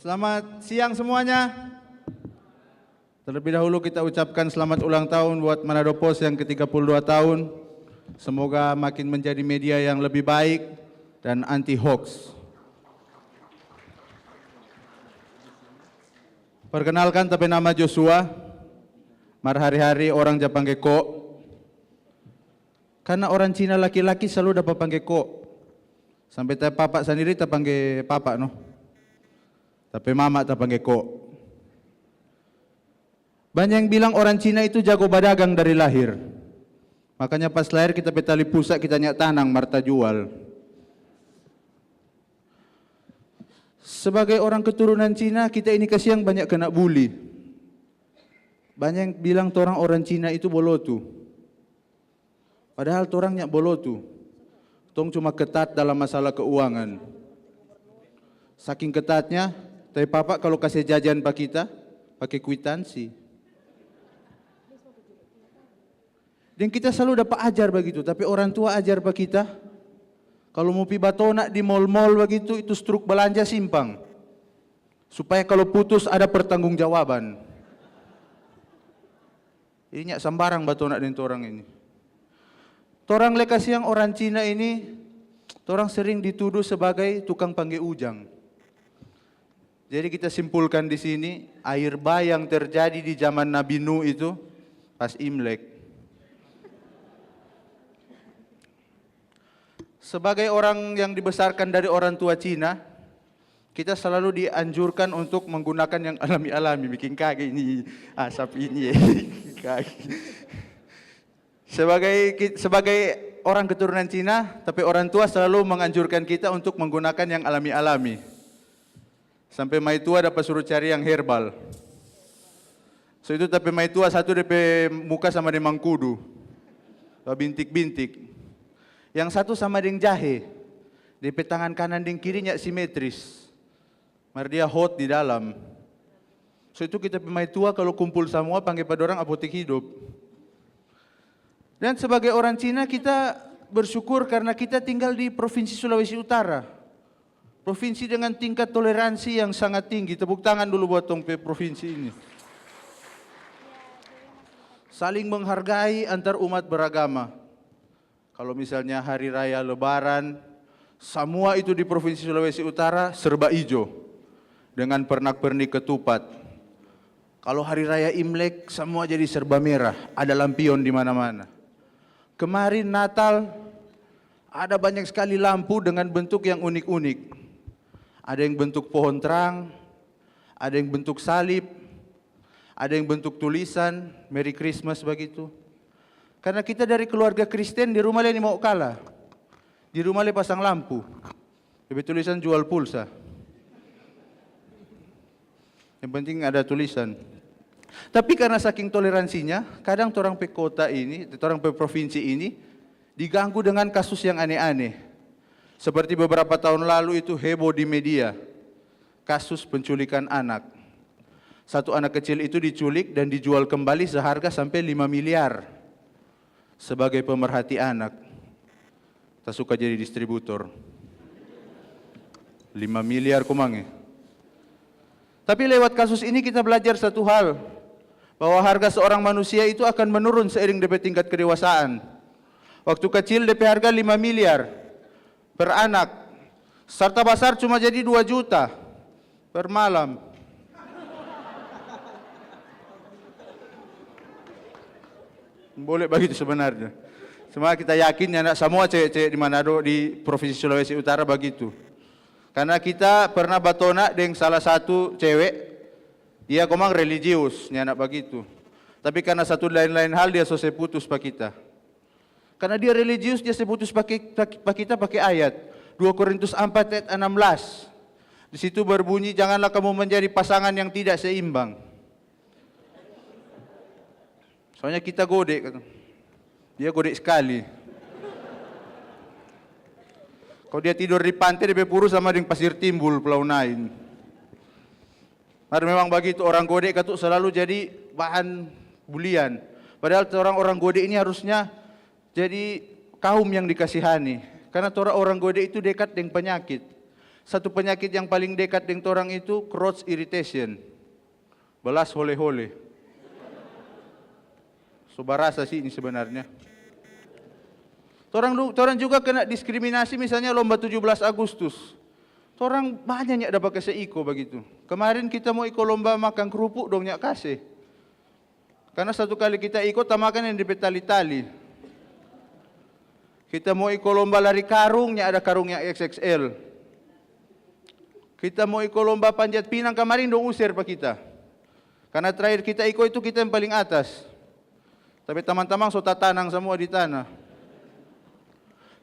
Selamat siang semuanya. Terlebih dahulu kita ucapkan selamat ulang tahun buat Manado Post yang ke-32 tahun. Semoga makin menjadi media yang lebih baik dan anti hoax. Perkenalkan, tapi nama Joshua. Marhari-hari orang Jepang ko. Karena orang Cina laki-laki selalu dapat panggil ko. Sampai papa sendiri tak panggil papa no. Tapi mama tak panggil ko. Banyak yang bilang orang Cina itu jago berdagang dari lahir. Makanya pas lahir kita petali pusat, kita nyak tanang marta jual. Sebagai orang keturunan Cina, kita ini kasihan banyak kena bully. Banyak yang bilang orang Cina itu bolotu. Padahal orang nyak bolotu. Tong cuma ketat dalam masalah keuangan. Saking ketatnya, tapi papa kalau kasih jajan pak kita, pakai kwitansi. Dan kita selalu dapat ajar begitu, tapi orang tua ajar pak kita, kalau mau pi batona di mall-mall begitu, itu struk belanja simpang. Supaya kalau putus ada pertanggungjawaban. Ini nyak sambarang batona dengan orang ini. Orang lekas yang orang Cina ini, orang sering dituduh sebagai tukang panggil ujang. Jadi kita simpulkan di sini, air bah yang terjadi di zaman Nabi Nuh itu pas Imlek. Sebagai orang yang dibesarkan dari orang tua Cina, kita selalu dianjurkan untuk menggunakan yang alami-alami. Bikin kaki ini, asap ini. Sebagai orang keturunan Cina, tapi orang tua selalu menganjurkan kita untuk menggunakan yang alami-alami. Sampai mai tua dapat suruh cari yang herbal. So itu tapi mai tua satu DP muka sama dengan mangkudu. Bintik-bintik. Yang satu sama dengan jahe. DP tangan kanan dan kirinya simetris. Mar dia hot di dalam. So itu kita mai tua kalau kumpul semua panggil pada orang apotek hidup. Dan sebagai orang Cina kita bersyukur karena kita tinggal di Provinsi Sulawesi Utara. Provinsi dengan tingkat toleransi yang sangat tinggi. Tepuk tangan dulu buat provinsi ini. Saling menghargai antar umat beragama. Kalau misalnya hari raya Lebaran, semua itu di Provinsi Sulawesi Utara serba hijau. Dengan pernak-pernik ketupat. Kalau hari raya Imlek, semua jadi serba merah. Ada lampion di mana-mana. Kemarin Natal, ada banyak sekali lampu dengan bentuk yang unik-unik. Ada yang bentuk pohon terang, ada yang bentuk salib, ada yang bentuk tulisan, Merry Christmas begitu. Karena kita dari keluarga Kristen, di rumah ini mau kalah. Di rumah pasang lampu. Lebih tulisan jual pulsa. Yang penting ada tulisan. Tapi karena saking toleransinya, kadang orang pe kota ini, orang pe provinsi ini, diganggu dengan kasus yang aneh-aneh. Seperti beberapa tahun lalu itu heboh di media, kasus penculikan anak. Satu anak kecil itu diculik dan dijual kembali seharga sampai 5 miliar sebagai pemerhati anak. Tak suka jadi distributor. 5 miliar kumange. Tapi lewat kasus ini kita belajar satu hal, bahwa harga seorang manusia itu akan menurun seiring dengan tingkat kedewasaan. Waktu kecil DP harga 5 miliar per anak, serta besar cuma jadi 2 juta per malam. Boleh begitu sebenarnya. Semua kita yakin anak semua cewek-cewek di Manado di Provinsi Sulawesi Utara begitu. Karena kita pernah batona dengan salah satu cewek, dia komang religius, anak begitu. Tapi karena satu lain-lain hal dia selesai putus pak kita. Karena dia religius, dia seputus kita pakai ayat 2 Korintus 4 ayat 16. Di situ berbunyi, janganlah kamu menjadi pasangan yang tidak seimbang. Soalnya kita godek, dia godek sekali. Kalau dia tidur di pantai, dia berpuru sama dengan pasir timbul pulau Nain. Karena memang begitu orang godek itu selalu jadi bahan bulian. Padahal orang-orang godek ini harusnya jadi kaum yang dikasihani. Karena orang godek itu dekat dengan penyakit. Satu penyakit yang paling dekat dengan orang itu crotch irritation. Belas hole-hole. Coba rasa sih ini sebenarnya. Orang juga kena diskriminasi misalnya lomba 17 Agustus. Orang banyak dapat kasih iko begitu. Kemarin kita mau iko lomba makan kerupuk dong nyak kasih. Karena satu kali kita ikut tamakan yang dipetali-tali. Kita mau ikut lomba lari karungnya ada karungnya XXL. Kita mau ikut lomba panjat pinang kemarin dong usir pak kita. Karena terakhir kita ikut itu kita yang paling atas. Tapi teman-teman so tanang semua di tanah.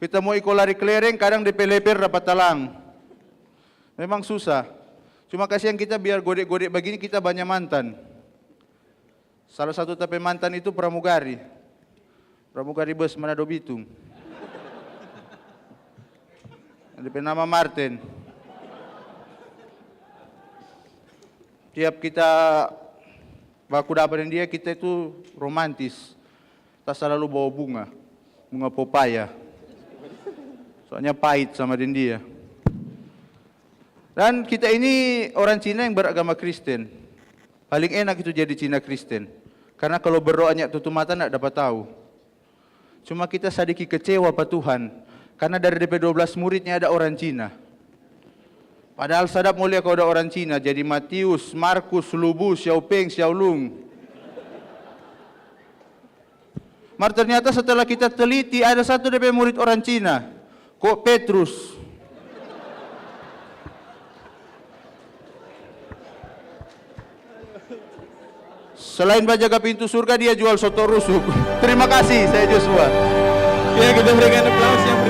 Kita mau ikut lari kelereng kadang DP-leper dapat talang. Memang susah. Cuma kasihan kita biar godek-godek begini kita banyak mantan. Salah satu tapi mantan itu pramugari. Pramugari bus Manado Bitung. DP nama Martin. Tiap kita baku dapatin dia, kita itu romantis. Kita selalu bawa bunga popaya. Soalnya pahit sama dia. Dan kita ini orang Cina yang beragama Kristen. Paling enak itu jadi Cina Kristen. Karena kalau berdoanya tutup mata tidak dapat tahu. Cuma kita sedikit kecewa Pak Tuhan. Karena dari DP 12 muridnya ada orang Cina. Padahal sadap mulia kalau ada orang Cina. Jadi Matius, Markus, Lubu, Xiaopeng, Xiaolong. Mar ternyata setelah kita teliti ada satu DP murid orang Cina. Kok Petrus. Selain menjaga pintu surga dia jual soto rusuk. Terima kasih saya Joshua. Ya kita berikan aplaus yang